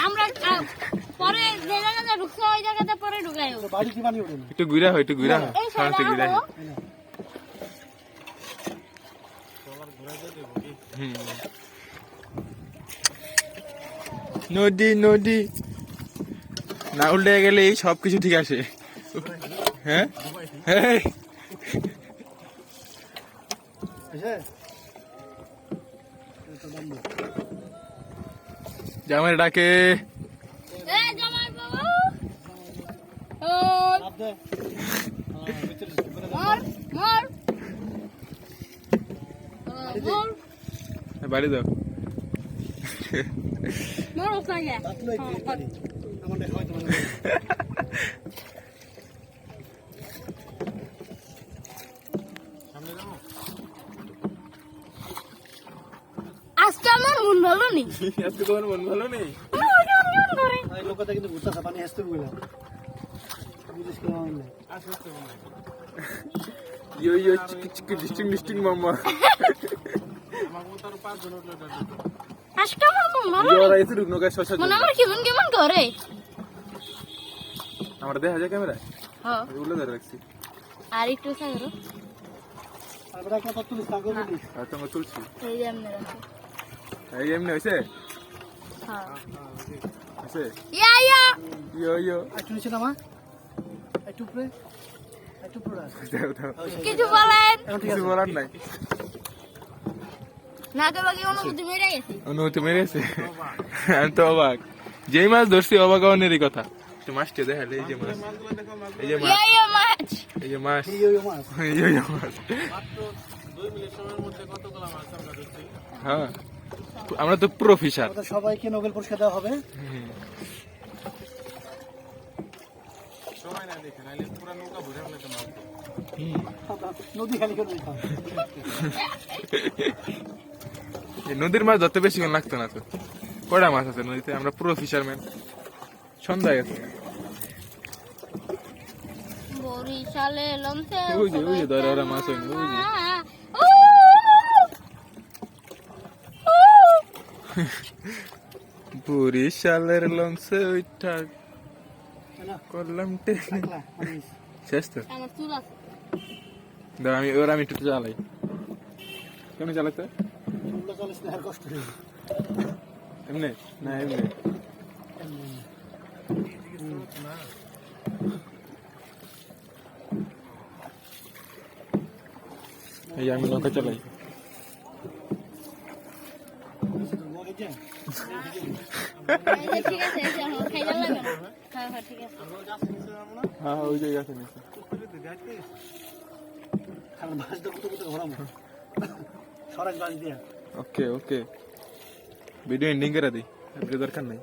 আমরা পরে যে জায়গাতে ঢুকছে ওই জায়গাতে পরে ঢুকাই বাড়ি কি বানি ওঠে একটু ঘুরা হয় একটু ঘুরা হয় সামনে ঘুরা হয় নদী নদী না উল্টে গেলে এই সবকিছু ঠিক আছে হ্যাঁ হ্যাঁ জামাই ডাকে বাড়ি দাও আজকে আমার মন ভালো নেই আজকে তোমার মন ভালো নেই লোকটা কিন্তু ঘুরতেছে পানি আসতে বলে ইয়ো ইয়ো চিকি চিকি ডিস্টিং ডিস্টিং মামা আজকে আমার মন ভালো ইয়ো নেই রাইতে রুকনো গায় শশা মন আমার কেমন কেমন করে আমার দেখা যায় ক্যামেরা হ্যাঁ এগুলো ধরে রাখছি আর একটু সাগর আর বড় কত তুলিস কাগজ দিস আর তোমার তুলছি এই যে এমনি রাখো এই এমনি হইছে হ্যাঁ হইছে ইয়া ইয়া ইয়ো ইয়ো একটু নিচে নামা একটু উপরে দাও দাও কিছু বলেন কিছু বলার নাই না তো বাকি অনুভূতি মেরে গেছে অনুমতি মেরেছে আমি তো অবাক যেই মাছ ধরছি অবাক হওয়ারই কথা একটু মাছটি দেখালে এই যে মাছ এই যে মাছ ইয়া ইয়া মাছ এই যে মাছ ইয়ো ইয়ো মাছ ইয়ো ইয়ো মাছ হ্যাঁ আমরা তো প্রফেসর আমাদের সবাইকে নোবেল পুরস্কার দেওয়া হবে সময় না দেখে নাইলে পুরো নৌকা ভরে ফেলতে মাছ নদী খালি করে দিতাম এই নদীর মাছ ধরতে বেশিক্ষণ লাগতো না তো কয়টা মাছ আছে নদীতে আমরা পুরো ফিশারম্যান সন্ধ্যা গেছে বরিশালে লমছে ওই যে ধরে ওরা মাছ হয় না ওই যে বরিশালের লঞ্চে ওইটা করলাম শেষ তো আমার চুল আছে দাও আমি একটু চালাই কেমন চালাতে চল্লিশ টাকার কষ্ট হয়েছে এমনি না এমনি এই আমি নৌকা চালাই ঠিক আছে খাই যাবে না হ্যাঁ হ্যাঁ ঠিক আছে হ্যাঁ ওই জায়গা আছে নিচে ওকে ওকে ভিডিও এন্ডিং করে দিই দরকার নাই